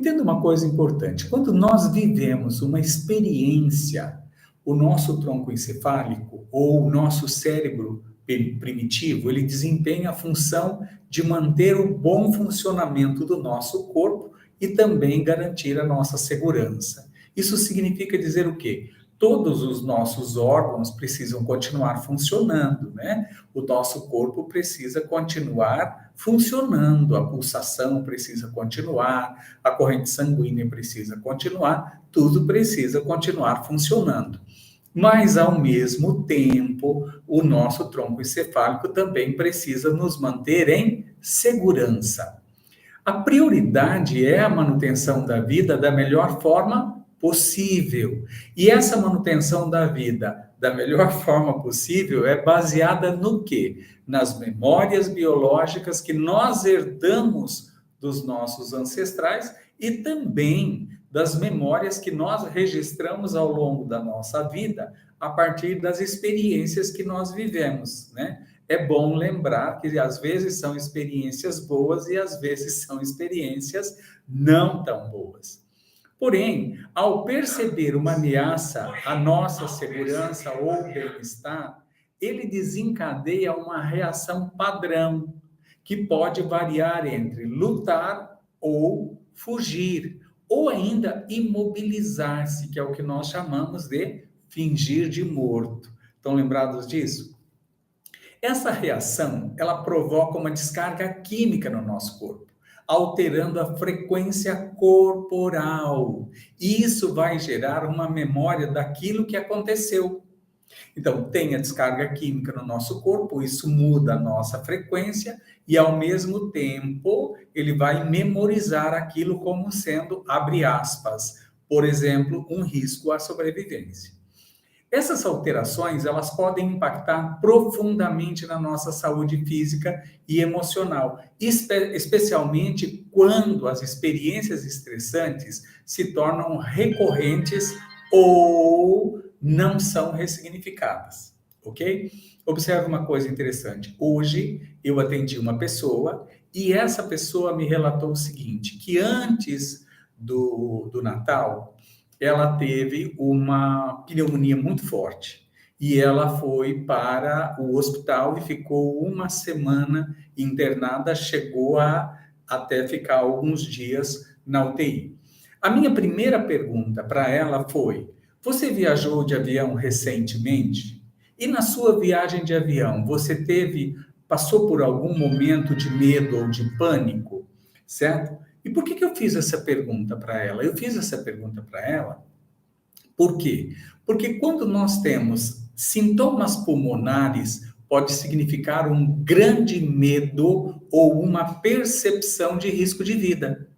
Entenda uma coisa importante: quando nós vivemos uma experiência, o nosso tronco encefálico ou o nosso cérebro primitivo, ele desempenha a função de manter o bom funcionamento do nosso corpo e também garantir a nossa segurança. Isso significa dizer o quê? Todos os nossos órgãos precisam continuar funcionando, né? O nosso corpo precisa continuar funcionando, a pulsação precisa continuar, a corrente sanguínea precisa continuar, tudo precisa continuar funcionando. Mas, ao mesmo tempo, o nosso tronco encefálico também precisa nos manter em segurança. A prioridade é a manutenção da vida da melhor forma possível. E essa manutenção da vida da melhor forma possível é baseada no quê? Nas memórias biológicas que nós herdamos dos nossos ancestrais e também das memórias que nós registramos ao longo da nossa vida a partir das experiências que nós vivemos, né? É bom lembrar que às vezes são experiências boas e às vezes são experiências não tão boas. Porém, ao perceber uma ameaça à nossa segurança ou bem-estar, ele desencadeia uma reação padrão, que pode variar entre lutar ou fugir, ou ainda imobilizar-se, que é o que nós chamamos de fingir de morto. Estão lembrados disso? Essa reação, ela provoca uma descarga química no nosso corpo, alterando a frequência corporal. Isso vai gerar uma memória daquilo que aconteceu. Então, tem a descarga química no nosso corpo, isso muda a nossa frequência e, ao mesmo tempo, ele vai memorizar aquilo como sendo, abre aspas, por exemplo, um risco à sobrevivência. Essas alterações, elas podem impactar profundamente na nossa saúde física e emocional, especialmente quando as experiências estressantes se tornam recorrentes ou não são ressignificadas, ok? Observe uma coisa interessante. Hoje, eu atendi uma pessoa e essa pessoa me relatou o seguinte, que antes do Natal, ela teve uma pneumonia muito forte e ela foi para o hospital e ficou uma semana internada, chegou a até ficar alguns dias na UTI. A minha primeira pergunta para ela foi: você viajou de avião recentemente? E na sua viagem de avião, você passou por algum momento de medo ou de pânico, certo? E por que eu fiz essa pergunta para ela? Eu fiz essa pergunta para ela por quê? Porque quando nós temos sintomas pulmonares, pode significar um grande medo ou uma percepção de risco de vida.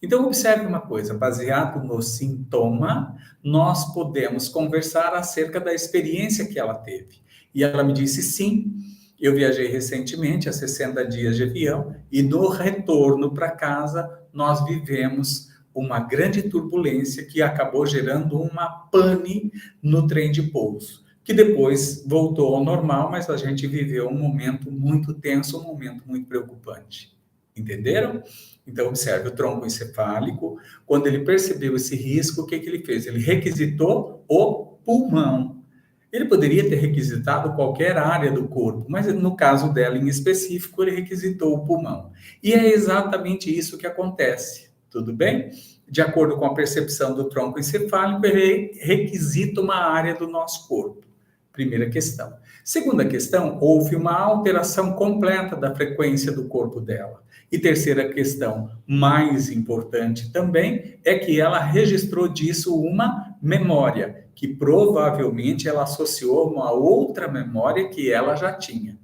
Então, observe uma coisa, baseado no sintoma, nós podemos conversar acerca da experiência que ela teve. E ela me disse, sim, eu viajei recentemente, há 60 dias de avião, e no retorno para casa, nós vivemos uma grande turbulência que acabou gerando uma pane no trem de pouso, que depois voltou ao normal, mas a gente viveu um momento muito tenso, um momento muito preocupante. Entenderam? Então, observe o tronco encefálico. Quando ele percebeu esse risco, o que ele fez? Ele requisitou o pulmão. Ele poderia ter requisitado qualquer área do corpo, mas no caso dela em específico, ele requisitou o pulmão. E é exatamente isso que acontece, tudo bem? De acordo com a percepção do tronco encefálico, ele requisita uma área do nosso corpo. Primeira questão. Segunda questão, houve uma alteração completa da frequência do corpo dela. E terceira questão, mais importante também, é que ela registrou disso uma memória, que provavelmente ela associou a uma outra memória que ela já tinha.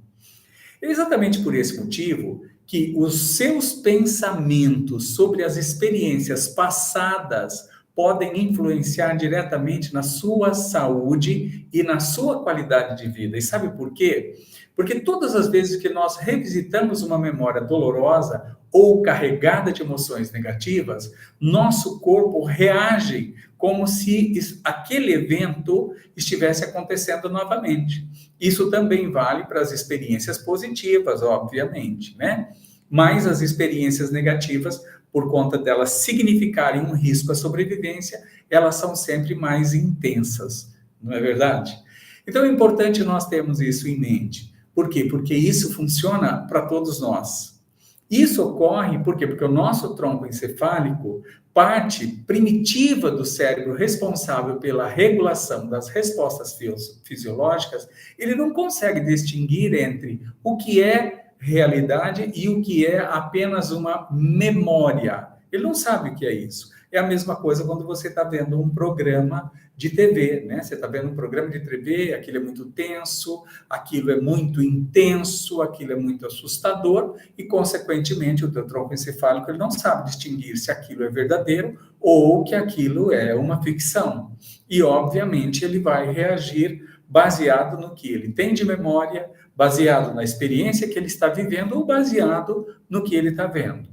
É exatamente por esse motivo que os seus pensamentos sobre as experiências passadas podem influenciar diretamente na sua saúde e na sua qualidade de vida. E sabe por quê? Porque todas as vezes que nós revisitamos uma memória dolorosa ou carregada de emoções negativas, nosso corpo reage como se aquele evento estivesse acontecendo novamente. Isso também vale para as experiências positivas, obviamente, né? mas as experiências negativas, por conta delas significarem um risco à sobrevivência, elas são sempre mais intensas, não é verdade? Então é importante nós termos isso em mente. Por quê? Porque isso funciona para todos nós. Isso ocorre por quê? Porque o nosso tronco encefálico, parte primitiva do cérebro responsável pela regulação das respostas fisiológicas, ele não consegue distinguir entre o que é realidade e o que é apenas uma memória. Ele não sabe o que é isso. É a mesma coisa quando você está vendo um programa de TV, né? Você está vendo um programa de TV, aquilo é muito tenso, aquilo é muito intenso, aquilo é muito assustador e, consequentemente, o teu tronco encefálico ele não sabe distinguir se aquilo é verdadeiro ou que aquilo é uma ficção. E, obviamente, ele vai reagir baseado no que ele tem de memória, baseado na experiência que ele está vivendo ou baseado no que ele está vendo.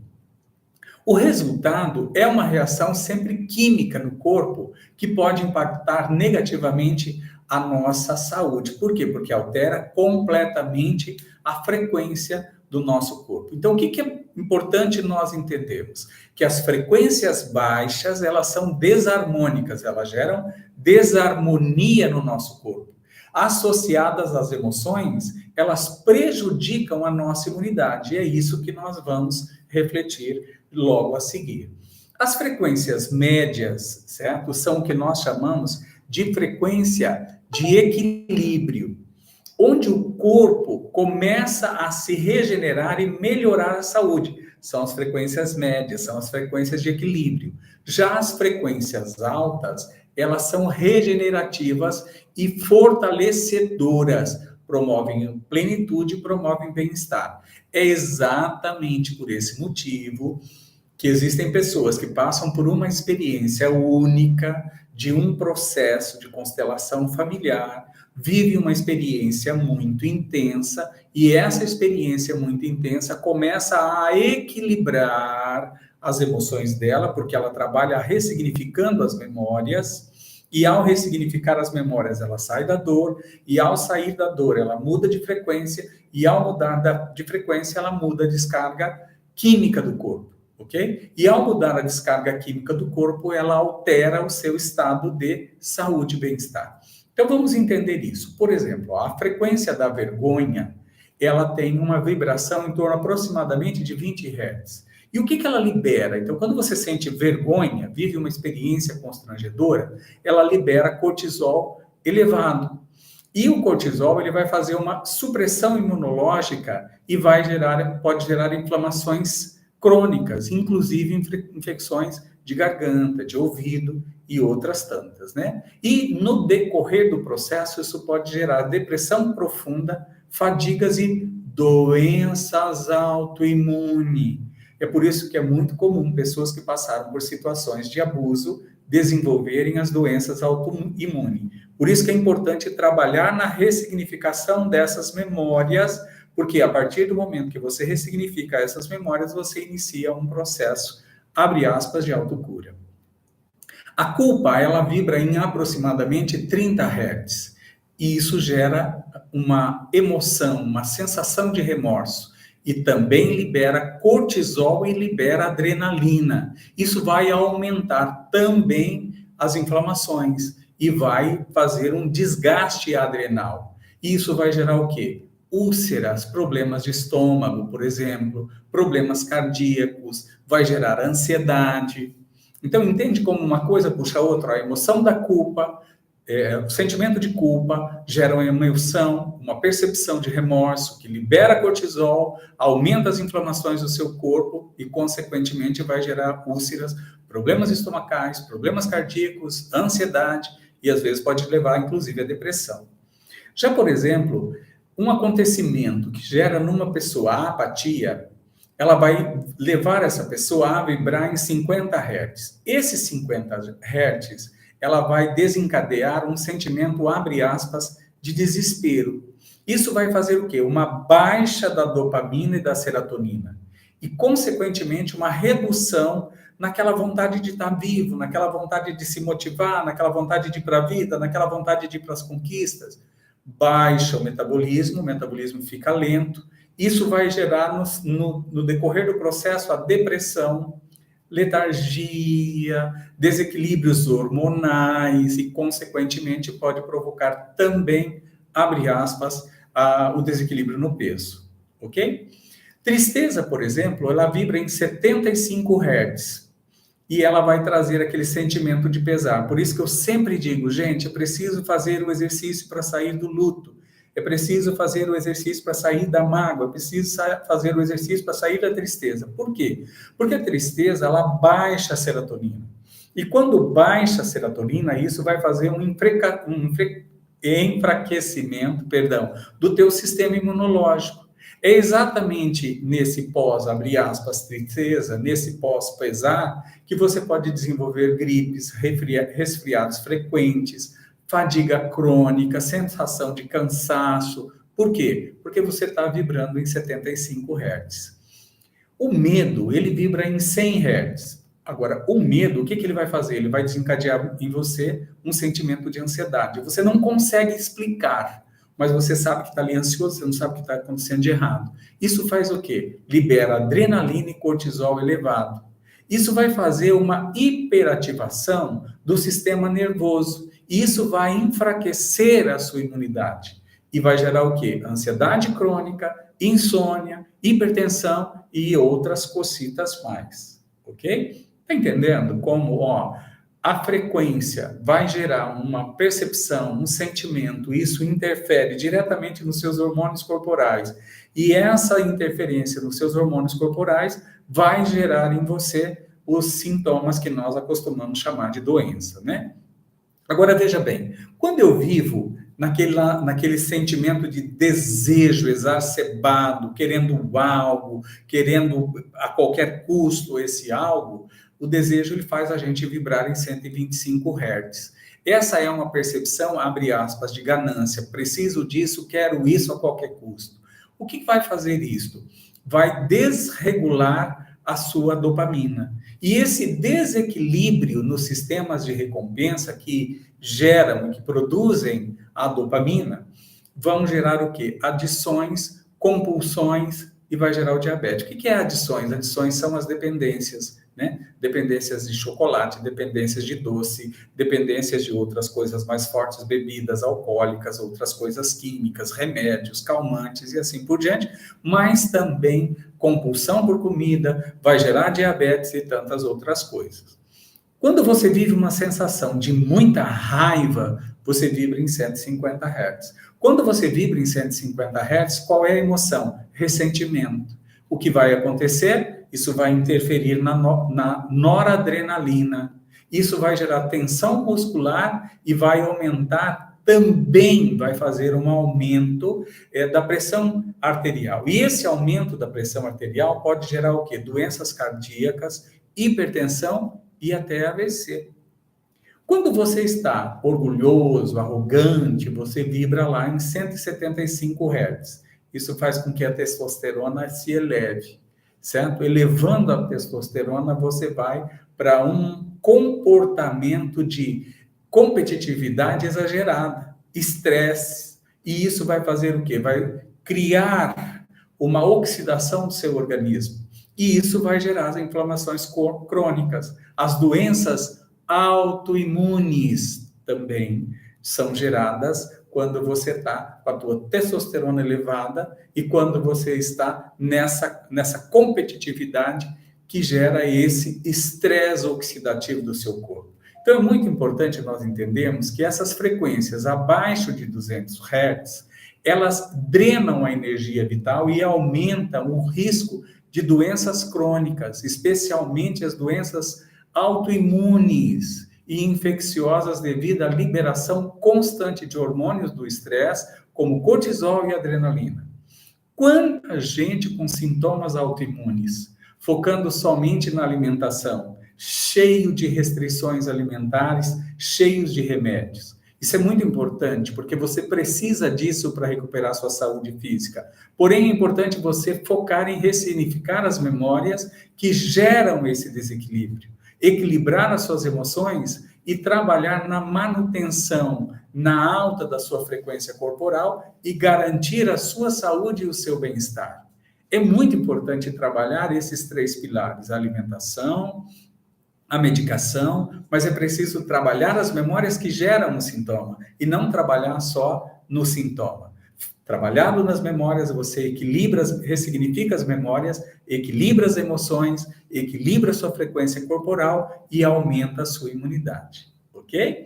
O resultado é uma reação sempre química no corpo que pode impactar negativamente a nossa saúde. Por quê? Porque altera completamente a frequência do nosso corpo. Então, o que é importante nós entendermos? Que as frequências baixas, elas são desarmônicas, elas geram desarmonia no nosso corpo. Associadas às emoções, elas prejudicam a nossa imunidade. E é isso que nós vamos refletir logo a seguir. As frequências médias, certo? São o que nós chamamos de frequência de equilíbrio, onde o corpo começa a se regenerar e melhorar a saúde. São as frequências médias, são as frequências de equilíbrio. Já as frequências altas, elas são regenerativas e fortalecedoras, promovem plenitude e promovem bem-estar. É exatamente por esse motivo que existem pessoas que passam por uma experiência única de um processo de constelação familiar, vivem uma experiência muito intensa e essa experiência muito intensa começa a equilibrar as emoções dela, porque ela trabalha ressignificando as memórias. E ao ressignificar as memórias, ela sai da dor, e ao sair da dor, ela muda de frequência, e ao mudar de frequência, ela muda a descarga química do corpo, ok? E ao mudar a descarga química do corpo, ela altera o seu estado de saúde e bem-estar. Então, vamos entender isso. Por exemplo, a frequência da vergonha, ela tem uma vibração em torno aproximadamente de 20 Hz. E o que ela libera? Então, quando você sente vergonha, vive uma experiência constrangedora, ela libera cortisol elevado. E o cortisol ele vai fazer uma supressão imunológica e pode gerar inflamações crônicas, inclusive infecções de garganta, de ouvido e outras tantas, né? E no decorrer do processo, isso pode gerar depressão profunda, fadigas e doenças autoimunes. É por isso que é muito comum pessoas que passaram por situações de abuso desenvolverem as doenças autoimunes. Por isso que é importante trabalhar na ressignificação dessas memórias, porque a partir do momento que você ressignifica essas memórias, você inicia um processo, abre aspas, de autocura. A culpa, ela vibra em aproximadamente 30 Hz. E isso gera uma emoção, uma sensação de remorso. E também libera cortisol e libera adrenalina. Isso vai aumentar também as inflamações e vai fazer um desgaste adrenal. Isso vai gerar o quê? Úlceras, problemas de estômago, por exemplo, problemas cardíacos, vai gerar ansiedade. Então, entende como uma coisa puxa a outra? A emoção da culpa, o sentimento de culpa gera uma emoção, uma percepção de remorso que libera cortisol, aumenta as inflamações do seu corpo e, consequentemente, vai gerar úlceras, problemas estomacais, problemas cardíacos, ansiedade e, às vezes, pode levar, inclusive, à depressão. Já, por exemplo, um acontecimento que gera numa pessoa a apatia, ela vai levar essa pessoa a vibrar em 50 Hz. Esses 50 Hz, ela vai desencadear um sentimento, abre aspas, de desespero. Isso vai fazer o quê? Uma baixa da dopamina e da serotonina. E, consequentemente, uma redução naquela vontade de estar vivo, naquela vontade de se motivar, naquela vontade de ir para a vida, naquela vontade de ir para as conquistas. Baixa o metabolismo fica lento Isso vai gerar no decorrer do processo a depressão, letargia, desequilíbrios hormonais e, consequentemente, pode provocar também, abre aspas, o desequilíbrio no peso, ok? Tristeza, por exemplo, ela vibra em 75 Hz e ela vai trazer aquele sentimento de pesar. Por isso que eu sempre digo, gente, é preciso fazer o exercício para sair do luto. É preciso fazer o exercício para sair da mágoa, é preciso fazer o exercício para sair da tristeza. Por quê? Porque a tristeza, ela baixa a serotonina. E quando baixa a serotonina, isso vai fazer um enfraquecimento, do teu sistema imunológico. É exatamente nesse pós, abre aspas, tristeza, nesse pós-pesar, que você pode desenvolver gripes, resfriados frequentes, fadiga crônica, sensação de cansaço. Por quê? Porque você está vibrando em 75 Hz. O medo, ele vibra em 100 Hz. Agora, o medo, o que ele vai fazer? Ele vai desencadear em você um sentimento de ansiedade. Você não consegue explicar, mas você sabe que está ali ansioso, você não sabe o que está acontecendo de errado. Isso faz o quê? Libera adrenalina e cortisol elevado. Isso vai fazer uma hiperativação do sistema nervoso. Isso vai enfraquecer a sua imunidade. E vai gerar o quê? Ansiedade crônica, insônia, hipertensão e outras cocitas mais. Ok? Está entendendo como, a frequência vai gerar uma percepção, um sentimento, isso interfere diretamente nos seus hormônios corporais. E essa interferência nos seus hormônios corporais vai gerar em você os sintomas que nós acostumamos chamar de doença, né? Agora, veja bem, quando eu vivo naquele sentimento de desejo exacerbado, querendo algo, querendo a qualquer custo esse algo, o desejo ele faz a gente vibrar em 125 Hz. Essa é uma percepção, abre aspas, de ganância. Preciso disso, quero isso a qualquer custo. O que vai fazer isto? Vai desregular a sua dopamina. E esse desequilíbrio nos sistemas de recompensa que geram e que produzem a dopamina vão gerar o quê? Adições, compulsões e vai gerar o diabetes. O que é adições? Adições são as dependências, né? Dependências de chocolate, dependências de doce, dependências de outras coisas mais fortes, bebidas alcoólicas, outras coisas químicas, remédios, calmantes e assim por diante, mas também compulsão por comida, vai gerar diabetes e tantas outras coisas. Quando você vive uma sensação de muita raiva, você vibra em 150 Hz. Quando você vibra em 150 Hz, qual é a emoção? Ressentimento. O que vai acontecer? Isso vai interferir na noradrenalina. Isso vai gerar tensão muscular e vai aumentar, também vai fazer um aumento da pressão arterial. E esse aumento da pressão arterial pode gerar o quê? Doenças cardíacas, hipertensão e até AVC. Quando você está orgulhoso, arrogante, você vibra lá em 175 Hz. Isso faz com que a testosterona se eleve, certo? Elevando a testosterona, você vai para um comportamento de competitividade exagerada, estresse, e isso vai fazer o quê? Vai criar uma oxidação do seu organismo, e isso vai gerar as inflamações crônicas, as doenças autoimunes também são geradas quando você está com a tua testosterona elevada e quando você está nessa competitividade que gera esse estresse oxidativo do seu corpo. Então, é muito importante nós entendermos que essas frequências abaixo de 200 Hz, elas drenam a energia vital e aumentam o risco de doenças crônicas, especialmente as doenças autoimunes e infecciosas devido à liberação constante de hormônios do estresse, como cortisol e adrenalina. Quanta gente com sintomas autoimunes, focando somente na alimentação, cheio de restrições alimentares, cheios de remédios. Isso é muito importante, porque você precisa disso para recuperar sua saúde física. Porém, é importante você focar em ressignificar as memórias que geram esse desequilíbrio, equilibrar as suas emoções e trabalhar na manutenção na alta da sua frequência corporal e garantir a sua saúde e o seu bem-estar. É muito importante trabalhar esses 3 pilares: a alimentação, a medicação, mas é preciso trabalhar as memórias que geram o sintoma e não trabalhar só no sintoma. Trabalhado nas memórias, você equilibra, ressignifica as memórias, equilibra as emoções, equilibra a sua frequência corporal e aumenta a sua imunidade, ok?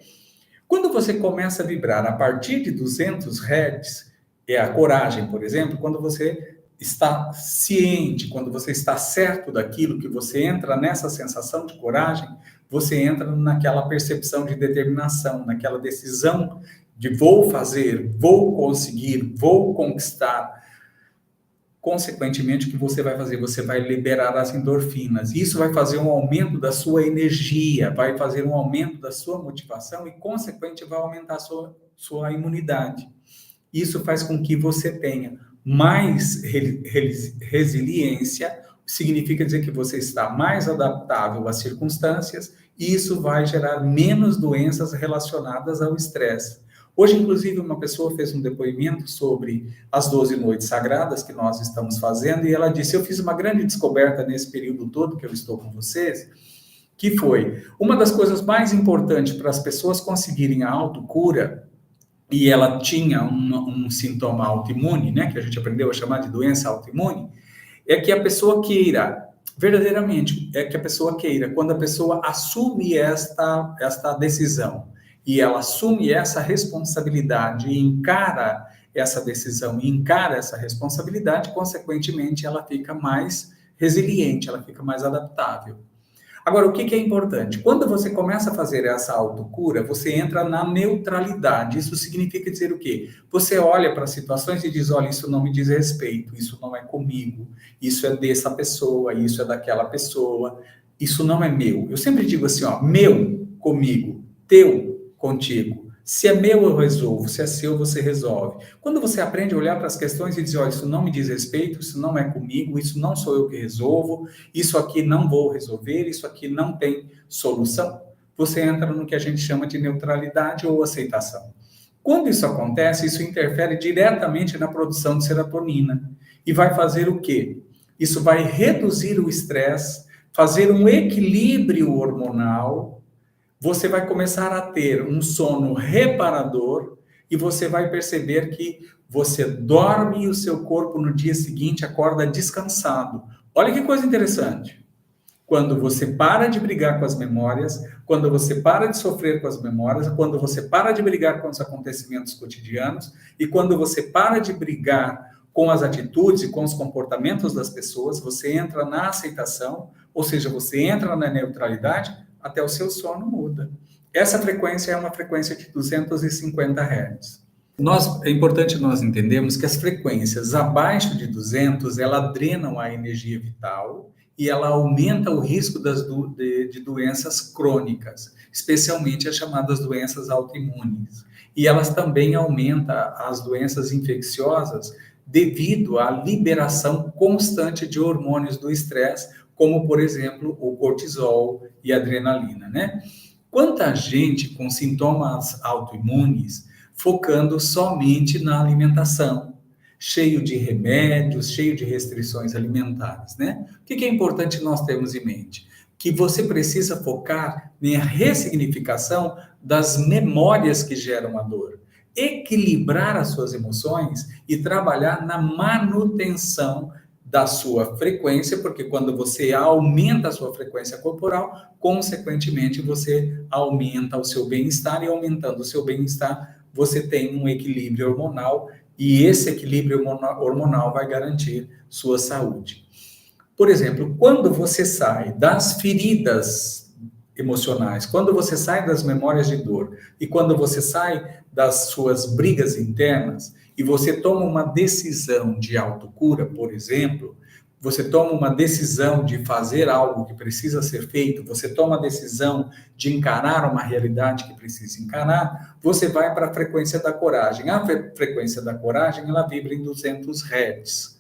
Quando você começa a vibrar a partir de 200 Hz, é a coragem, por exemplo, quando você está ciente, quando você está certo daquilo, que você entra nessa sensação de coragem, você entra naquela percepção de determinação, naquela decisão de vou fazer, vou conseguir, vou conquistar. Consequentemente, o que você vai fazer? Você vai liberar as endorfinas. Isso vai fazer um aumento da sua energia, vai fazer um aumento da sua motivação e, consequentemente, vai aumentar a sua imunidade. Isso faz com que você tenha mais resiliência, significa dizer que você está mais adaptável às circunstâncias e isso vai gerar menos doenças relacionadas ao estresse. Hoje, inclusive, uma pessoa fez um depoimento sobre as 12 noites sagradas que nós estamos fazendo e ela disse: eu fiz uma grande descoberta nesse período todo que eu estou com vocês, que foi uma das coisas mais importantes para as pessoas conseguirem a autocura, e ela tinha um sintoma autoimune, né, que a gente aprendeu a chamar de doença autoimune, é que a pessoa queira, verdadeiramente, quando a pessoa assume esta decisão, e ela assume essa responsabilidade e encara essa decisão, e encara essa responsabilidade, consequentemente, ela fica mais resiliente, ela fica mais adaptável. Agora, o que é importante? Quando você começa a fazer essa autocura, você entra na neutralidade. Isso significa dizer o quê? Você olha para as situações e diz: olha, isso não me diz respeito, isso não é comigo, isso é dessa pessoa, isso é daquela pessoa, isso não é meu. Eu sempre digo assim, ó, meu comigo, teu contigo. Se é meu, eu resolvo. Se é seu, você resolve. Quando você aprende a olhar para as questões e dizer: olha, isso não me diz respeito, isso não é comigo, isso não sou eu que resolvo, isso aqui não vou resolver, isso aqui não tem solução, você entra no que a gente chama de neutralidade ou aceitação. Quando isso acontece, isso interfere diretamente na produção de serotonina. E vai fazer o quê? Isso vai reduzir o estresse, fazer um equilíbrio hormonal. Você vai começar a ter um sono reparador e você vai perceber que você dorme e o seu corpo no dia seguinte acorda descansado. Olha que coisa interessante. Quando você para de brigar com as memórias, quando você para de sofrer com as memórias, quando você para de brigar com os acontecimentos cotidianos e quando você para de brigar com as atitudes e com os comportamentos das pessoas, você entra na aceitação, ou seja, você entra na neutralidade, até o seu sono muda. Essa frequência é uma frequência de 250 Hz. É importante nós entendermos que as frequências abaixo de 200, ela drenam a energia vital e ela aumenta o risco de doenças crônicas, especialmente as chamadas doenças autoimunes. E elas também aumentam as doenças infecciosas devido à liberação constante de hormônios do estresse, como, por exemplo, o cortisol e a adrenalina, né? Quanta gente com sintomas autoimunes focando somente na alimentação, cheio de remédios, cheio de restrições alimentares, né? O que é importante nós termos em mente? Que você precisa focar na ressignificação das memórias que geram a dor, equilibrar as suas emoções e trabalhar na manutenção da sua frequência, porque quando você aumenta a sua frequência corporal, consequentemente você aumenta o seu bem-estar, e aumentando o seu bem-estar, você tem um equilíbrio hormonal, e esse equilíbrio hormonal vai garantir sua saúde. Por exemplo, quando você sai das feridas emocionais, quando você sai das memórias de dor, e quando você sai das suas brigas internas, e você toma uma decisão de autocura, por exemplo, você toma uma decisão de fazer algo que precisa ser feito, você toma a decisão de encarar uma realidade que precisa encarar, você vai para a frequência da coragem. A frequência da coragem, ela vibra em 200 Hz.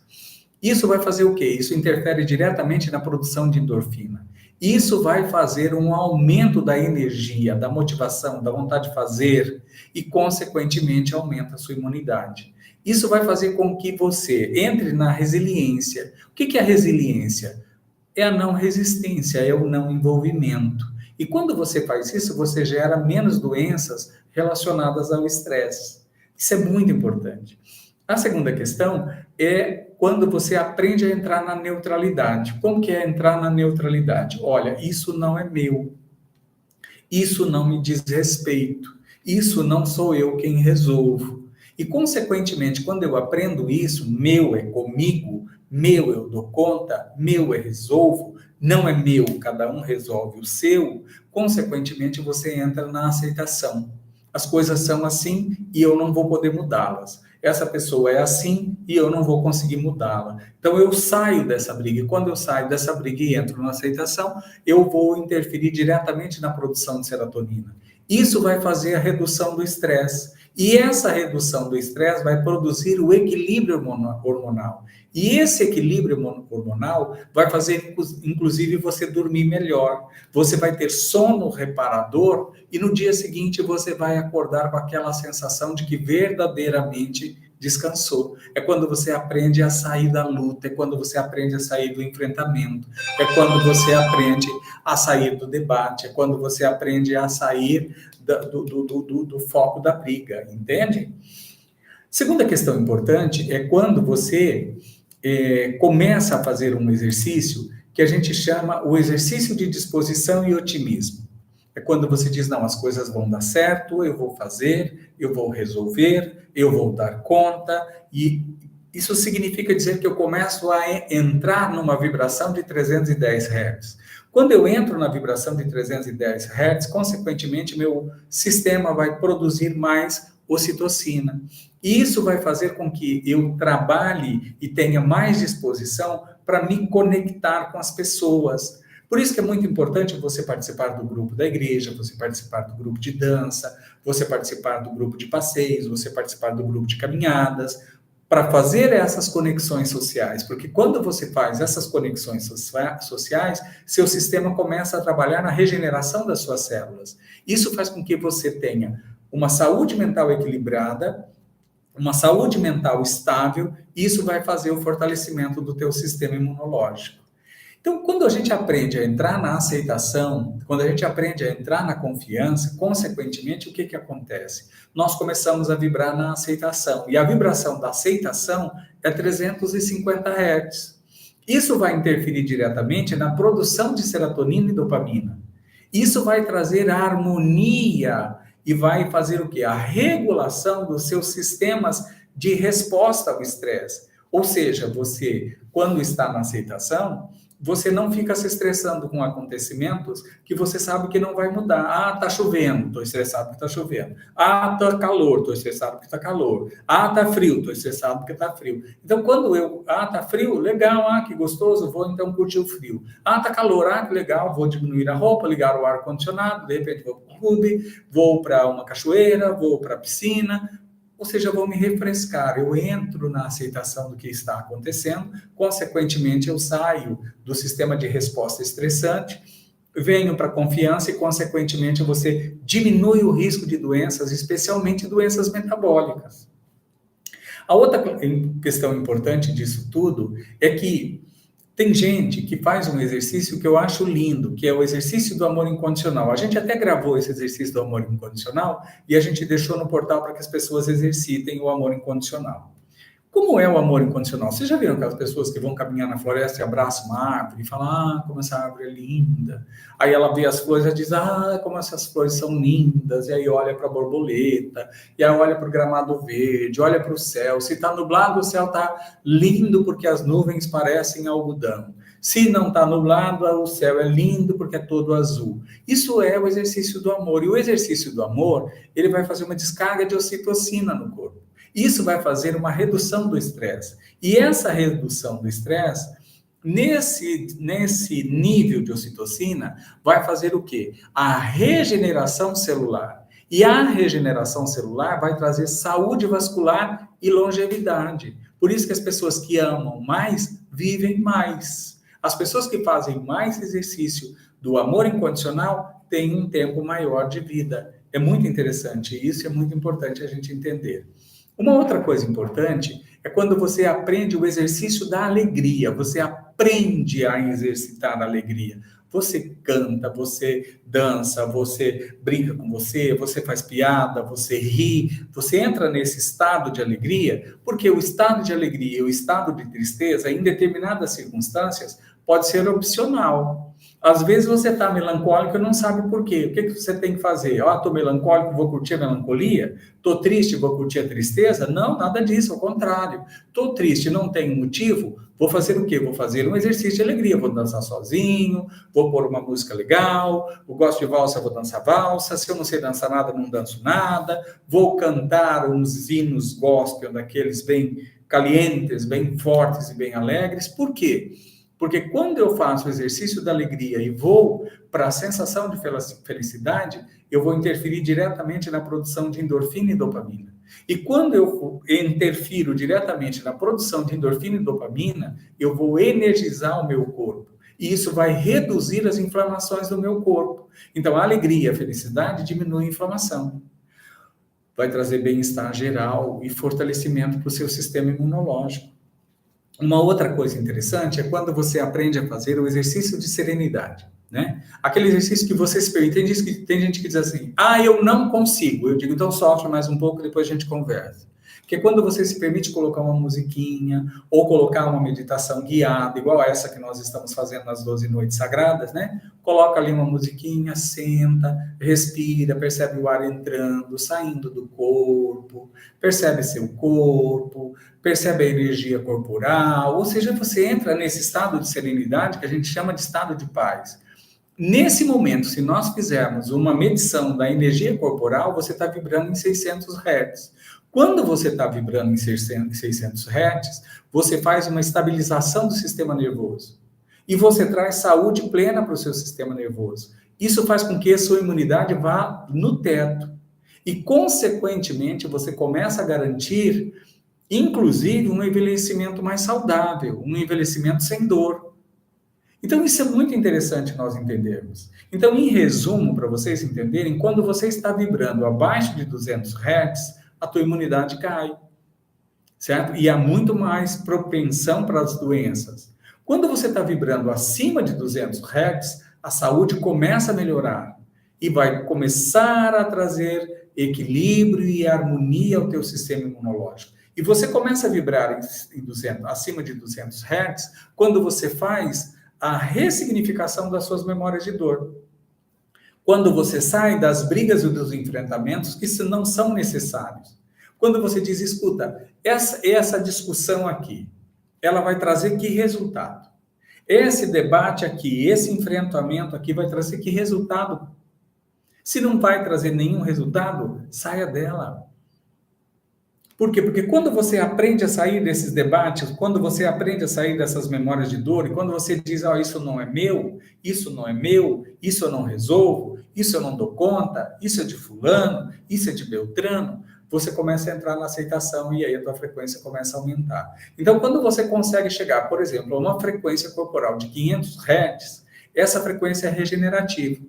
Isso vai fazer o quê? Isso interfere diretamente na produção de endorfina. Isso vai fazer um aumento da energia, da motivação, da vontade de fazer e, consequentemente, aumenta a sua imunidade. Isso vai fazer com que você entre na resiliência. O que é a resiliência? É a não resistência, é o não envolvimento. E quando você faz isso, você gera menos doenças relacionadas ao estresse. Isso é muito importante. A segunda questão é quando você aprende a entrar na neutralidade. Como que é entrar na neutralidade? Olha, isso não é meu. Isso não me diz respeito. Isso não sou eu quem resolvo. E, consequentemente, quando eu aprendo isso, meu é comigo, meu eu dou conta, meu é resolvo, não é meu, cada um resolve o seu, consequentemente, você entra na aceitação. As coisas são assim e eu não vou poder mudá-las. Essa pessoa é assim e eu não vou conseguir mudá-la. Então, eu saio dessa briga. E quando eu saio dessa briga e entro na aceitação, eu vou interferir diretamente na produção de serotonina. Isso vai fazer a redução do estresse. E essa redução do estresse vai produzir o equilíbrio hormonal. E esse equilíbrio hormonal vai fazer, inclusive, você dormir melhor. Você vai ter sono reparador e no dia seguinte você vai acordar com aquela sensação de que verdadeiramente descansou. É quando você aprende a sair da luta, é quando você aprende a sair do enfrentamento, é quando você aprende a sair do debate, é quando você aprende a sair do foco da briga, entende? Segunda questão importante é quando você começa a fazer um exercício que a gente chama o exercício de disposição e otimismo. É quando você diz, não, as coisas vão dar certo, eu vou fazer, eu vou resolver, eu vou dar conta, e isso significa dizer que eu começo a entrar numa vibração de 310 Hz. Quando eu entro na vibração de 310 Hz, consequentemente, meu sistema vai produzir mais ocitocina. E isso vai fazer com que eu trabalhe e tenha mais disposição para me conectar com as pessoas. Por isso que é muito importante você participar do grupo da igreja, você participar do grupo de dança, você participar do grupo de passeios, você participar do grupo de caminhadas, para fazer essas conexões sociais, porque quando você faz essas conexões sociais, seu sistema começa a trabalhar na regeneração das suas células. Isso faz com que você tenha uma saúde mental equilibrada, uma saúde mental estável, e isso vai fazer o fortalecimento do teu sistema imunológico. Então, quando a gente aprende a entrar na aceitação, quando a gente aprende a entrar na confiança, consequentemente, o que acontece? Nós começamos a vibrar na aceitação. E a vibração da aceitação é 350 Hz. Isso vai interferir diretamente na produção de serotonina e dopamina. Isso vai trazer a harmonia e vai fazer o quê? A regulação dos seus sistemas de resposta ao estresse. Ou seja, você, quando está na aceitação, você não fica se estressando com acontecimentos que você sabe que não vai mudar. Ah, tá chovendo, estou estressado porque está chovendo. Ah, tá calor, estou estressado porque está calor. Ah, tá frio, estou estressado porque está frio. Então, tá frio, legal, que gostoso, vou então curtir o frio. Ah, tá calor, que legal, vou diminuir a roupa, ligar o ar-condicionado, de repente vou para o clube, vou para uma cachoeira, vou para a piscina. Ou seja, eu vou me refrescar, eu entro na aceitação do que está acontecendo, consequentemente eu saio do sistema de resposta estressante, venho para a confiança e, consequentemente, você diminui o risco de doenças, especialmente doenças metabólicas. A outra questão importante disso tudo é que tem gente que faz um exercício que eu acho lindo, que é o exercício do amor incondicional. A gente até gravou esse exercício do amor incondicional e a gente deixou no portal para que as pessoas exercitem o amor incondicional. Como é o amor incondicional? Vocês já viram aquelas pessoas que vão caminhar na floresta e abraçam uma árvore e falam, como essa árvore é linda. Aí ela vê as flores e diz, como essas flores são lindas. E aí olha para a borboleta, e aí olha para o gramado verde, olha para o céu. Se está nublado, o céu está lindo porque as nuvens parecem algodão. Se não está nublado, o céu é lindo porque é todo azul. Isso é o exercício do amor. E o exercício do amor, ele vai fazer uma descarga de ocitocina no corpo. Isso vai fazer uma redução do estresse. E essa redução do estresse, nesse nível de ocitocina, vai fazer o quê? A regeneração celular. E a regeneração celular vai trazer saúde vascular e longevidade. Por isso que as pessoas que amam mais, vivem mais. As pessoas que fazem mais exercício do amor incondicional tem um tempo maior de vida. É muito interessante isso, é muito importante a gente entender. Uma outra coisa importante é quando você aprende o exercício da alegria, você aprende a exercitar a alegria. Você canta, você dança, você brinca com você faz piada, você ri, você entra nesse estado de alegria, porque o estado de alegria e o estado de tristeza, em determinadas circunstâncias, pode ser opcional. Às vezes você está melancólico e não sabe por quê. O que você tem que fazer? Estou melancólico, vou curtir a melancolia? Estou triste, vou curtir a tristeza? Não, nada disso, ao contrário. Estou triste, não tenho motivo, vou fazer o quê? Vou fazer um exercício de alegria, vou dançar sozinho, vou pôr uma música legal, eu gosto de valsa, vou dançar valsa, se eu não sei dançar nada, não danço nada, vou cantar uns hinos gospel, daqueles bem calientes, bem fortes e bem alegres. Por quê? Porque quando eu faço o exercício da alegria e vou para a sensação de felicidade, eu vou interferir diretamente na produção de endorfina e dopamina. E quando eu interfiro diretamente na produção de endorfina e dopamina, eu vou energizar o meu corpo. E isso vai reduzir as inflamações do meu corpo. Então, a alegria, a felicidade diminui a inflamação. Vai trazer bem-estar geral e fortalecimento para o seu sistema imunológico. Uma outra coisa interessante é quando você aprende a fazer o exercício de serenidade, né? Aquele exercício que você se permite. Tem gente que diz assim, eu não consigo. Eu digo, então sofre mais um pouco, depois a gente conversa. Que é quando você se permite colocar uma musiquinha ou colocar uma meditação guiada, igual essa que nós estamos fazendo nas 12 noites sagradas, né? Coloca ali uma musiquinha, senta, respira, percebe o ar entrando, saindo do corpo, percebe seu corpo, percebe a energia corporal, ou seja, você entra nesse estado de serenidade que a gente chama de estado de paz. Nesse momento, se nós fizermos uma medição da energia corporal, você está vibrando em 600 Hz. Quando você está vibrando em 600 Hz, você faz uma estabilização do sistema nervoso. E você traz saúde plena para o seu sistema nervoso. Isso faz com que a sua imunidade vá no teto. E, consequentemente, você começa a garantir, inclusive, um envelhecimento mais saudável, um envelhecimento sem dor. Então, isso é muito interessante nós entendermos. Então, em resumo, para vocês entenderem, quando você está vibrando abaixo de 200 Hz, a tua imunidade cai, certo? E há muito mais propensão para as doenças. Quando você está vibrando acima de 200 Hz, a saúde começa a melhorar e vai começar a trazer equilíbrio e harmonia ao teu sistema imunológico. E você começa a vibrar acima de 200 Hz quando você faz a ressignificação das suas memórias de dor. Quando você sai das brigas e dos enfrentamentos que não são necessários. Quando você diz, escuta, essa discussão aqui, ela vai trazer que resultado? Esse debate aqui, esse enfrentamento aqui vai trazer que resultado? Se não vai trazer nenhum resultado, saia dela. Por quê? Porque quando você aprende a sair desses debates, quando você aprende a sair dessas memórias de dor, e quando você diz, isso não é meu, isso não é meu, isso eu não resolvo, isso eu não dou conta, isso é de fulano, isso é de Beltrano, você começa a entrar na aceitação e aí a tua frequência começa a aumentar. Então, quando você consegue chegar, por exemplo, a uma frequência corporal de 500 Hz, essa frequência é regenerativa.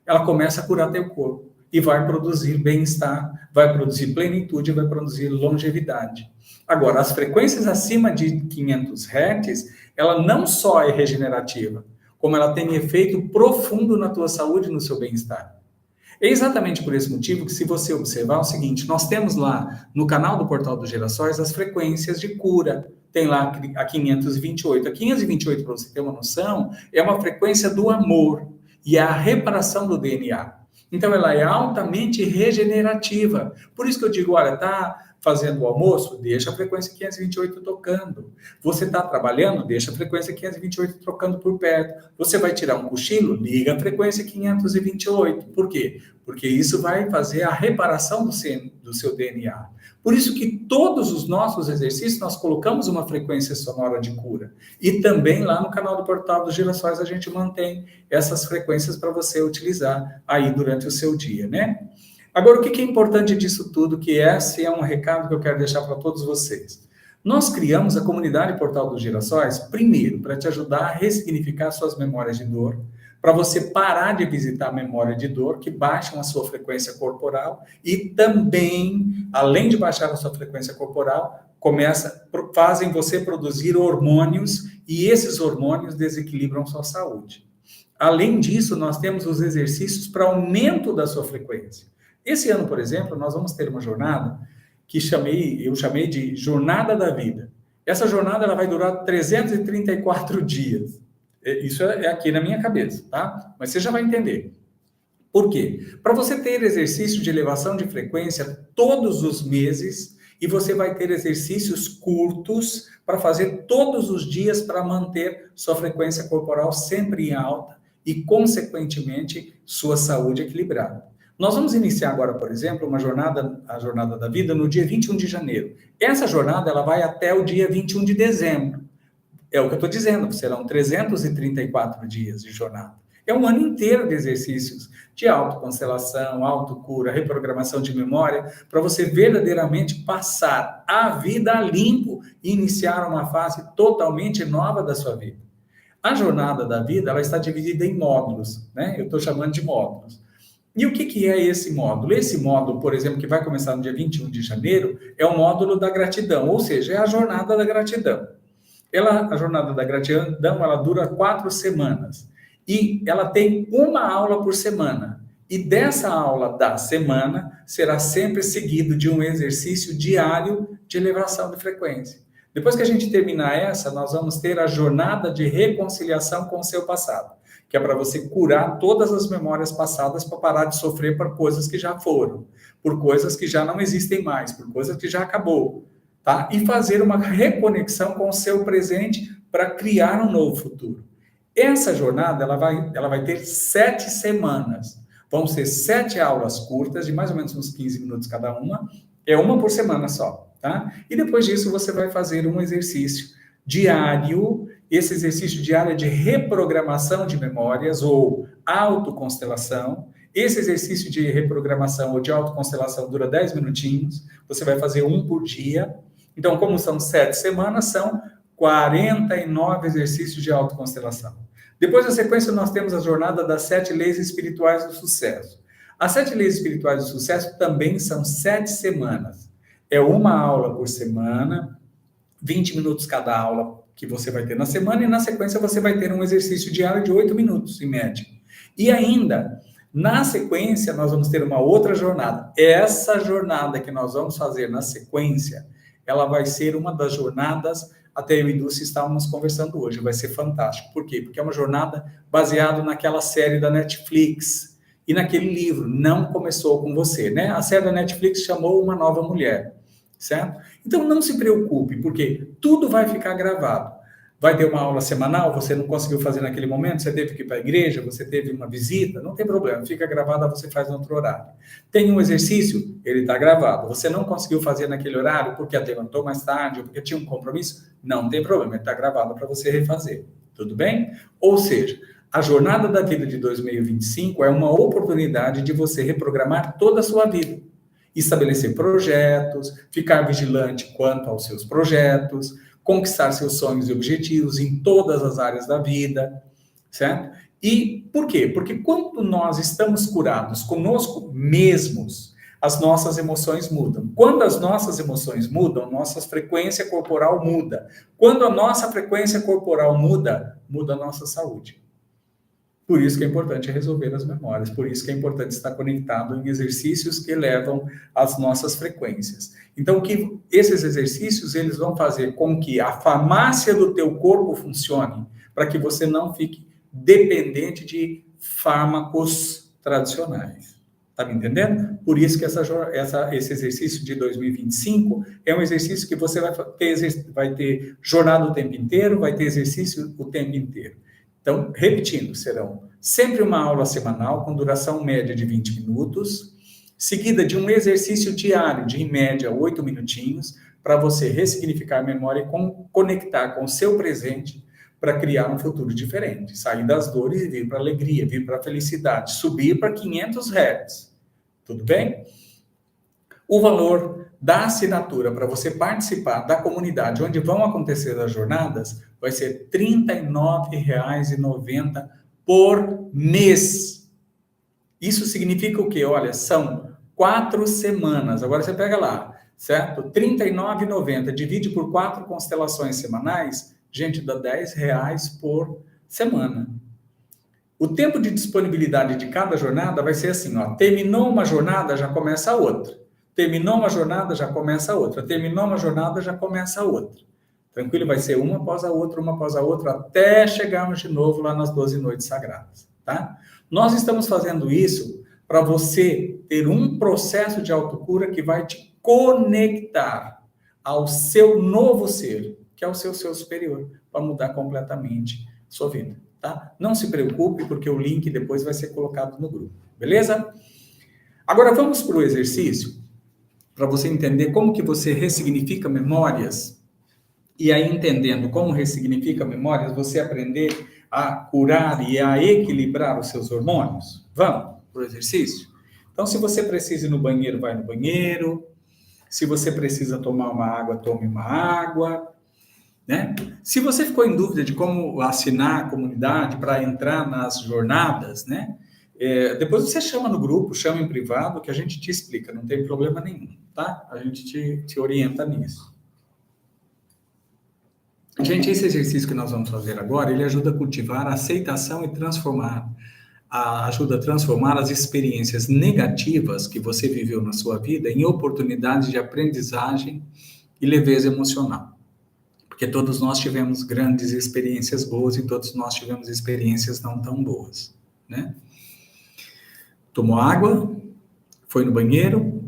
Ela começa a curar teu corpo. E vai produzir bem-estar, vai produzir plenitude, vai produzir longevidade. Agora, as frequências acima de 500 Hz, ela não só é regenerativa, como ela tem efeito profundo na tua saúde e no seu bem-estar. É exatamente por esse motivo que, se você observar o seguinte, nós temos lá no canal do Portal dos Gerações as frequências de cura. Tem lá a 528. A 528, para você ter uma noção, é uma frequência do amor e a reparação do DNA. Então, ela é altamente regenerativa. Por isso que eu digo, olha, tá fazendo o almoço? Deixa a frequência 528 tocando. Você está trabalhando? Deixa a frequência 528 tocando por perto. Você vai tirar um cochilo? Liga a frequência 528. Por quê? Porque isso vai fazer a reparação do seu DNA. Por isso que todos os nossos exercícios nós colocamos uma frequência sonora de cura. E também lá no canal do Portal dos Gerações a gente mantém essas frequências para você utilizar aí durante o seu dia, né? Agora, o que é importante disso tudo, que esse é um recado que eu quero deixar para todos vocês. Nós criamos a comunidade Portal dos Gerações, primeiro, para te ajudar a ressignificar suas memórias de dor, para você parar de visitar a memória de dor, que baixam a sua frequência corporal e também, além de baixar a sua frequência corporal, fazem você produzir hormônios e esses hormônios desequilibram sua saúde. Além disso, nós temos os exercícios para aumento da sua frequência. Esse ano, por exemplo, nós vamos ter uma jornada que eu chamei de Jornada da Vida. Essa jornada ela vai durar 334 dias. Isso é aqui na minha cabeça, tá? Mas você já vai entender. Por quê? Para você ter exercício de elevação de frequência todos os meses e você vai ter exercícios curtos para fazer todos os dias para manter sua frequência corporal sempre em alta e, consequentemente, sua saúde equilibrada. Nós vamos iniciar agora, por exemplo, a Jornada da Vida, no dia 21 de janeiro. Essa jornada ela vai até o dia 21 de dezembro. É o que eu estou dizendo, serão 334 dias de jornada. É um ano inteiro de exercícios de autoconstelação, autocura, reprogramação de memória, para você verdadeiramente passar a vida limpo e iniciar uma fase totalmente nova da sua vida. A Jornada da Vida ela está dividida em módulos, né? Eu estou chamando de módulos. E o que é esse módulo? Esse módulo, por exemplo, que vai começar no dia 21 de janeiro, é o módulo da gratidão, ou seja, é a Jornada da Gratidão. A Jornada da Gratidão, ela dura 4 semanas. E ela tem uma aula por semana. E dessa aula da semana, será sempre seguido de um exercício diário de elevação de frequência. Depois que a gente terminar essa, nós vamos ter a jornada de reconciliação com o seu passado, que é para você curar todas as memórias passadas para parar de sofrer por coisas que já foram, por coisas que já não existem mais, por coisas que já acabou, tá? E fazer uma reconexão com o seu presente para criar um novo futuro. Essa jornada, ela vai ter 7 semanas. Vão ser 7 aulas curtas, de mais ou menos uns 15 minutos cada uma. É uma por semana só, tá? E depois disso, você vai fazer um exercício diário. Esse exercício diário é de reprogramação de memórias ou autoconstelação. Esse exercício de reprogramação ou de autoconstelação dura 10 minutinhos. Você vai fazer um por dia. Então, como são 7 semanas, são 49 exercícios de autoconstelação. Depois da sequência, nós temos a jornada das 7 leis espirituais do sucesso. As 7 leis espirituais do sucesso também são 7 semanas. É uma aula por semana, 20 minutos cada aula que você vai ter na semana, e na sequência você vai ter um exercício diário de 8 minutos, em média. E ainda, na sequência, nós vamos ter uma outra jornada. Essa jornada que nós vamos fazer na sequência, ela vai ser uma das jornadas. Até eu e Dulce estávamos conversando hoje, vai ser fantástico. Por quê? Porque é uma jornada baseada naquela série da Netflix e naquele livro, Não Começou Com Você, né? A série da Netflix chamou Uma Nova Mulher, certo? Então não se preocupe, porque tudo vai ficar gravado. Vai ter uma aula semanal, você não conseguiu fazer naquele momento, você teve que ir para a igreja, você teve uma visita, não tem problema, fica gravado, você faz no outro horário. Tem um exercício, ele está gravado. Você não conseguiu fazer naquele horário porque levantou mais tarde ou porque tinha um compromisso, não tem problema, ele está gravado para você refazer. Tudo bem? Ou seja, a Jornada da Vida de 2025 é uma oportunidade de você reprogramar toda a sua vida. Estabelecer projetos, ficar vigilante quanto aos seus projetos, conquistar seus sonhos e objetivos em todas as áreas da vida, certo? E por quê? Porque quando nós estamos curados conosco mesmos, as nossas emoções mudam. Quando as nossas emoções mudam, nossa frequência corporal muda. Quando a nossa frequência corporal muda, muda a nossa saúde. Por isso que é importante resolver as memórias, por isso que é importante estar conectado em exercícios que elevam as nossas frequências. Então, que esses exercícios, eles vão fazer com que a farmácia do teu corpo funcione, para que você não fique dependente de fármacos tradicionais. Tá me entendendo? Por isso que esse exercício de 2025 é um exercício que você vai ter jornada o tempo inteiro, vai ter exercício o tempo inteiro. Então, repetindo, serão sempre uma aula semanal com duração média de 20 minutos, seguida de um exercício diário de, em média, 8 minutinhos, para você ressignificar a memória e conectar com o seu presente para criar um futuro diferente. Sair das dores e vir para a alegria, vir para a felicidade, subir para 500 Hz. Tudo bem? O valor da assinatura para você participar da comunidade onde vão acontecer as jornadas vai ser R$ 39,90 por mês. Isso significa o quê? Olha, são 4 semanas. Agora você pega lá, certo? R$ 39,90 divide por 4 constelações semanais, gente, dá R$ 10 por semana. O tempo de disponibilidade de cada jornada vai ser assim, ó, terminou uma jornada, já começa a outra. Terminou uma jornada, já começa a outra. Terminou uma jornada, já começa a outra. Tranquilo? Vai ser uma após a outra, até chegarmos de novo lá nas 12 noites sagradas, tá? Nós estamos fazendo isso para você ter um processo de autocura que vai te conectar ao seu novo ser, que é o seu ser superior, para mudar completamente sua vida, tá? Não se preocupe, porque o link depois vai ser colocado no grupo, beleza? Agora vamos para o exercício, para você entender como que você ressignifica memórias. E aí, entendendo como ressignifica memórias, você aprender a curar e a equilibrar os seus hormônios? Vamos para o exercício? Então, se você precisa ir no banheiro, vai no banheiro. Se você precisa tomar uma água, tome uma água, né? Se você ficou em dúvida de como assinar a comunidade para entrar nas jornadas, né? Depois você chama no grupo, chama em privado, que a gente te explica, não tem problema nenhum, tá? A gente te orienta nisso. Gente, esse exercício que nós vamos fazer agora, ele ajuda a cultivar a aceitação e ajuda a transformar as experiências negativas que você viveu na sua vida em oportunidades de aprendizagem e leveza emocional. Porque todos nós tivemos grandes experiências boas e todos nós tivemos experiências não tão boas, né? Tomou água, foi no banheiro.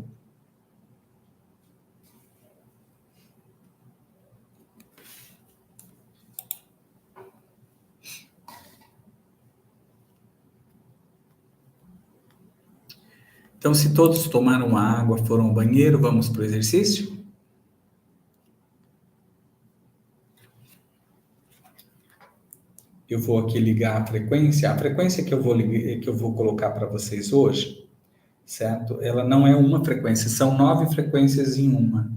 Então, se todos tomaram água, foram ao banheiro, vamos para o exercício? Eu vou aqui ligar a frequência que eu vou colocar para vocês hoje, certo? Ela não é uma frequência, são 9 frequências em uma.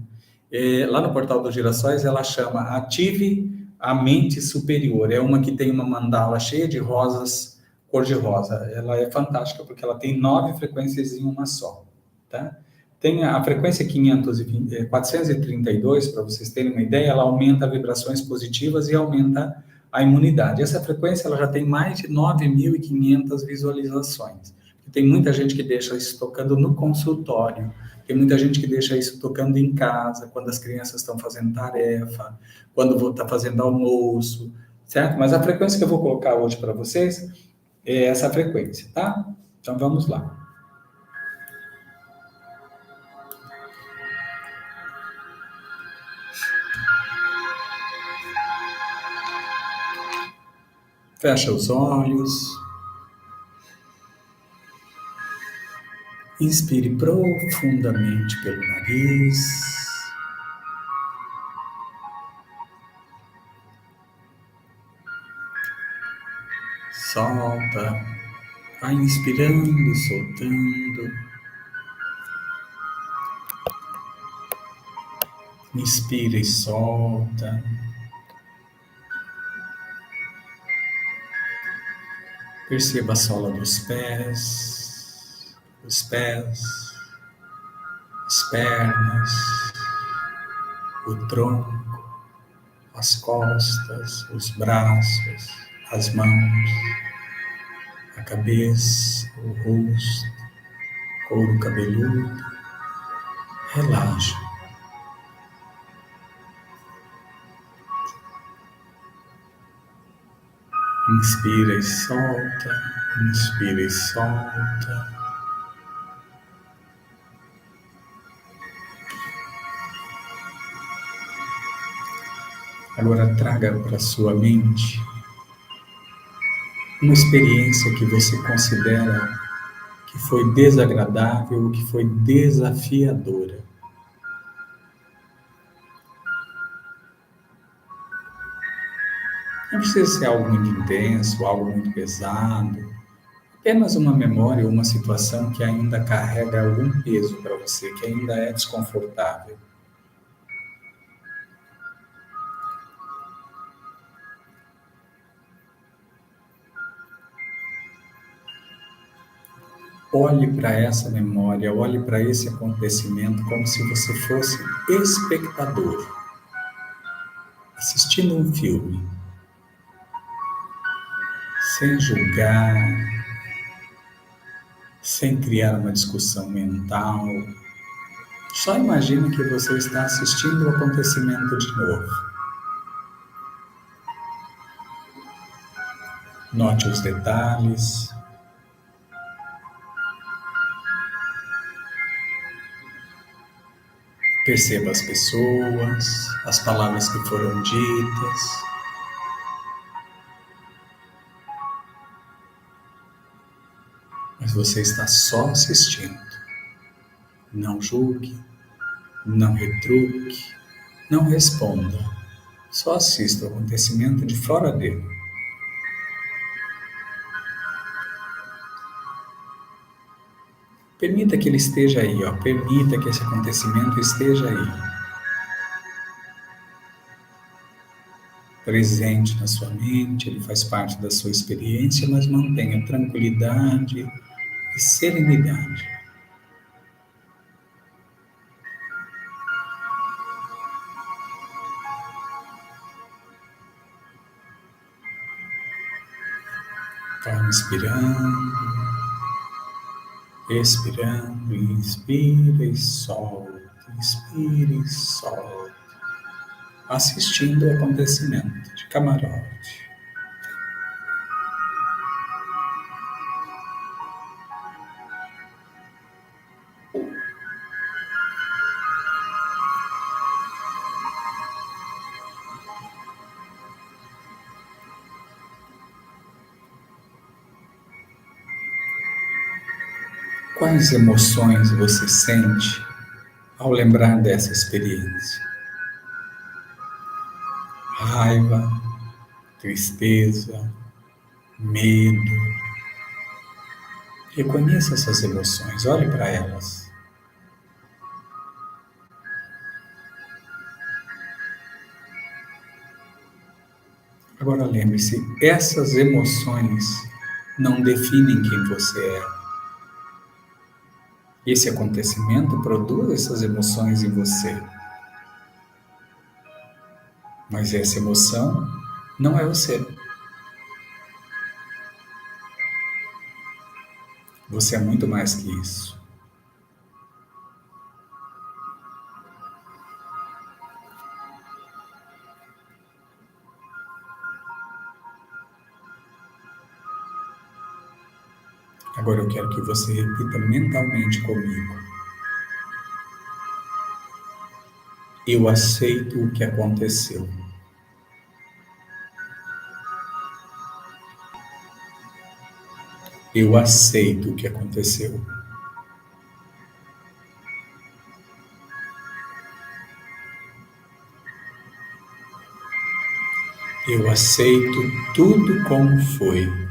Lá no Portal dos Girassóis, ela chama Ative a Mente Superior. É uma que tem uma mandala cheia de rosas, cor-de-rosa. Ela é fantástica porque ela tem 9 frequências em uma só, tá? Tem a frequência 432, para vocês terem uma ideia, ela aumenta vibrações positivas e aumenta a imunidade. Essa frequência ela já tem mais de 9.500 visualizações. Tem muita gente que deixa isso tocando no consultório, tem muita gente que deixa isso tocando em casa, quando as crianças estão fazendo tarefa, quando está fazendo almoço, certo? Mas a frequência que eu vou colocar hoje para vocês é essa frequência, tá? Então vamos lá. Fecha os olhos. Inspire profundamente pelo nariz. Solta. Vai inspirando, soltando. Inspira e solta. Perceba a sola dos pés, os pés, as pernas, o tronco, as costas, os braços, as mãos, a cabeça, o rosto, couro cabeludo. Relaxa. Inspira e solta, inspira e solta. Agora traga para sua mente uma experiência que você considera que foi desagradável ou que foi desafiadora. Não precisa ser algo muito intenso, algo muito pesado. Apenas uma memória ou uma situação que ainda carrega algum peso para você, que ainda é desconfortável. Olhe para essa memória, olhe para esse acontecimento como se você fosse espectador, assistindo um filme, sem julgar, sem criar uma discussão mental. Só imagine que você está assistindo o acontecimento de novo. Note os detalhes. Perceba as pessoas, as palavras que foram ditas. Mas você está só assistindo. Não julgue, não retruque, não responda. Só assista o acontecimento de fora dele. Permita que ele esteja aí, ó. Permita que esse acontecimento esteja aí. Presente na sua mente, ele faz parte da sua experiência, mas mantenha tranquilidade e serenidade. Vai inspirando, expirando, inspira e solta, inspira e solta, assistindo o acontecimento de camarote. Quais emoções você sente ao lembrar dessa experiência? Raiva, tristeza, medo. Reconheça essas emoções, olhe para elas. Agora lembre-se, essas emoções não definem quem você é. Esse acontecimento produz essas emoções em você. Mas essa emoção não é você. Você é muito mais que isso. Agora eu quero que você repita mentalmente comigo. Eu aceito o que aconteceu. Eu aceito o que aconteceu. Eu aceito tudo como foi.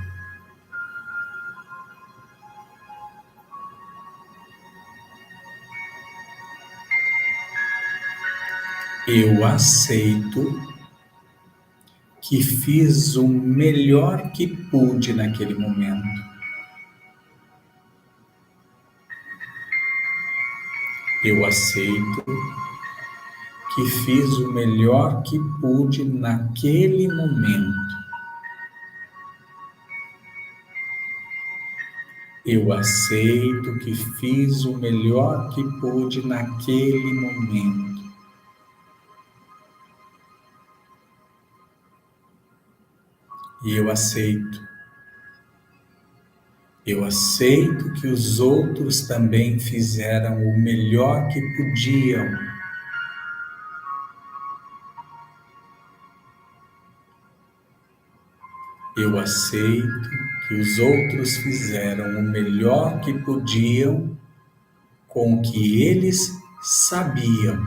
Eu aceito que fiz o melhor que pude naquele momento. Eu aceito que fiz o melhor que pude naquele momento. Eu aceito que fiz o melhor que pude naquele momento. E eu aceito. Eu aceito que os outros também fizeram o melhor que podiam. Eu aceito que os outros fizeram o melhor que podiam com o que eles sabiam.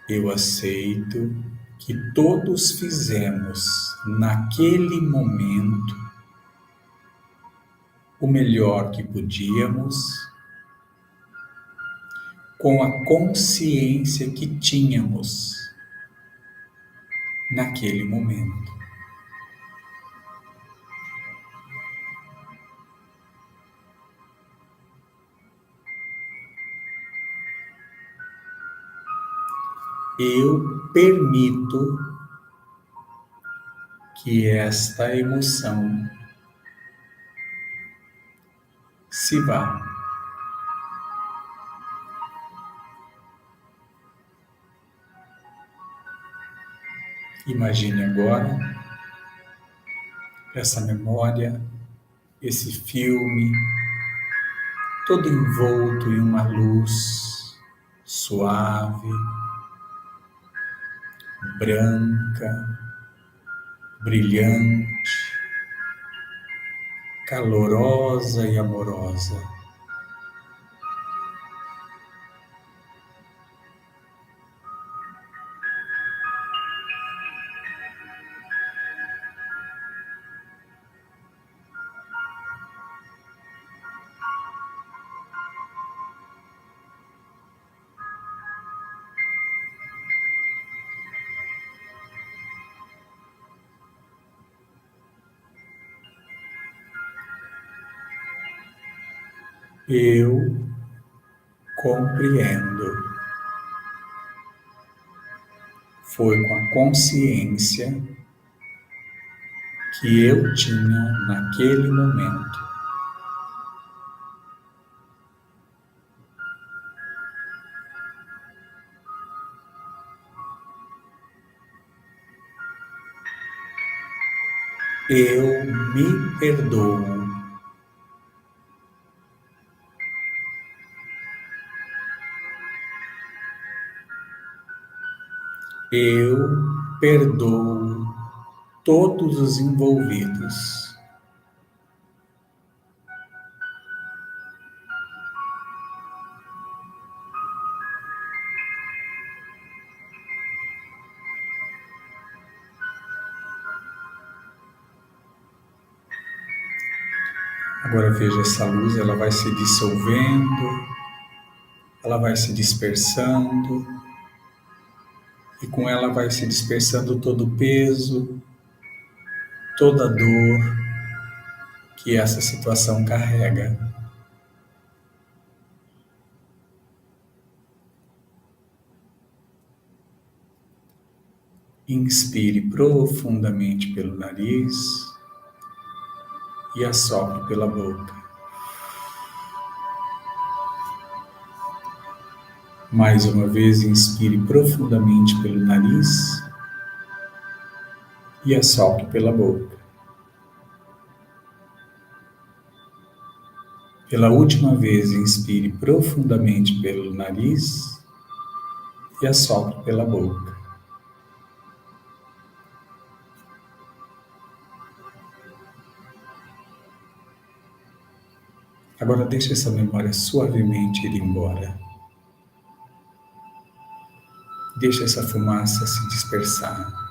Eu aceito que todos fizemos naquele momento o melhor que podíamos com a consciência que tínhamos naquele momento. Eu permito que esta emoção se vá. Imagine agora essa memória, esse filme, todo envolto em uma luz suave, branca, brilhante, calorosa e amorosa. Eu compreendo. Foi com a consciência que eu tinha naquele momento. Eu me perdoo. Eu perdoo todos os envolvidos. Agora veja essa luz, ela vai se dissolvendo, ela vai se dispersando, e com ela vai se dispersando todo o peso, toda a dor que essa situação carrega. Inspire profundamente pelo nariz e assopre pela boca. Mais uma vez, inspire profundamente pelo nariz e assopre pela boca. Pela última vez, inspire profundamente pelo nariz e assopre pela boca. Agora deixe essa memória suavemente ir embora. Deixe essa fumaça se dispersar.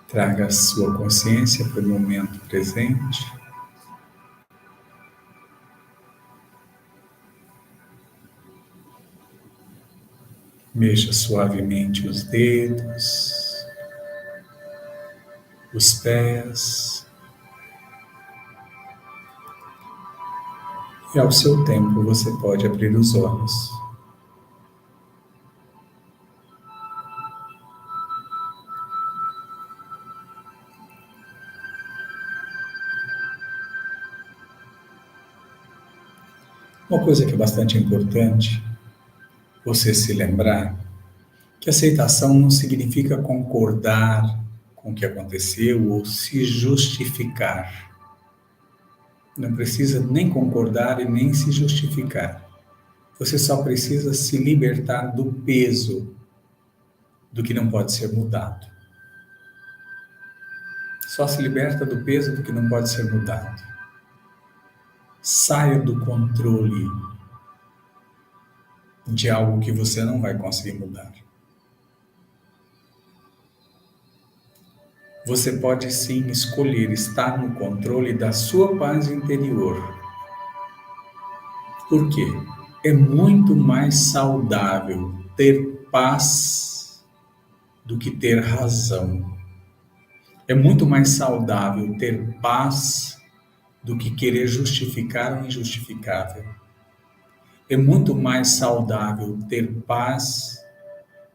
Traga a sua consciência para o momento presente. Mexa suavemente os dedos, os pés. E ao seu tempo você pode abrir os olhos. Uma coisa que é bastante importante você se lembrar, que aceitação não significa concordar com o que aconteceu ou se justificar. Não precisa nem concordar e nem se justificar. Você só precisa se libertar do peso do que não pode ser mudado. Só se liberta do peso do que não pode ser mudado. Saia do controle de algo que você não vai conseguir mudar. Você pode sim escolher estar no controle da sua paz interior. Por quê? É muito mais saudável ter paz do que ter razão. É muito mais saudável ter paz do que querer justificar o injustificável. É muito mais saudável ter paz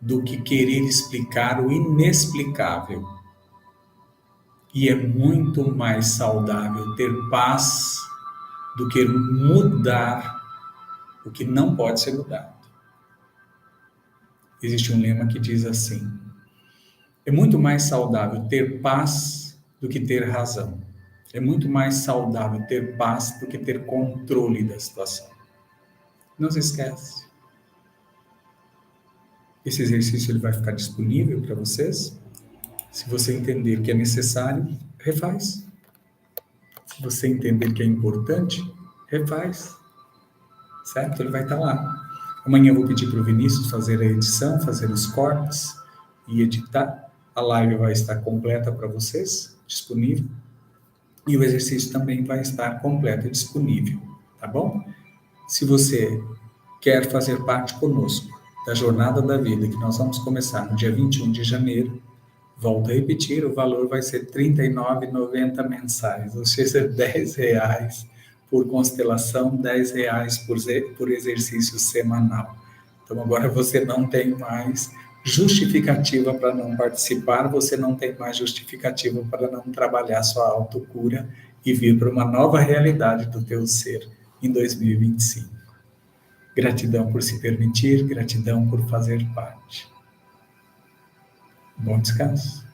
do que querer explicar o inexplicável. E é muito mais saudável ter paz do que mudar o que não pode ser mudado. Existe um lema que diz assim: é muito mais saudável ter paz do que ter razão. É muito mais saudável ter paz do que ter controle da situação. Não se esquece. Esse exercício ele vai ficar disponível para vocês. Se você entender que é necessário, refaz. Se você entender que é importante, refaz. Certo? Ele vai estar lá. Amanhã eu vou pedir para o Vinícius fazer a edição, fazer os cortes e editar. A live vai estar completa para vocês, disponível. E o exercício também vai estar completo e disponível, tá bom? Se você quer fazer parte conosco da Jornada da Vida, que nós vamos começar no dia 21 de janeiro, volto a repetir, o valor vai ser R$ 39,90 mensais, ou seja, R$ 10 por constelação, R$ 10 por exercício semanal. Então agora você não tem mais justificativa para não participar, você não tem mais justificativa para não trabalhar sua autocura e vir para uma nova realidade do teu ser em 2025. Gratidão por se permitir, gratidão por fazer parte. Bom descanso.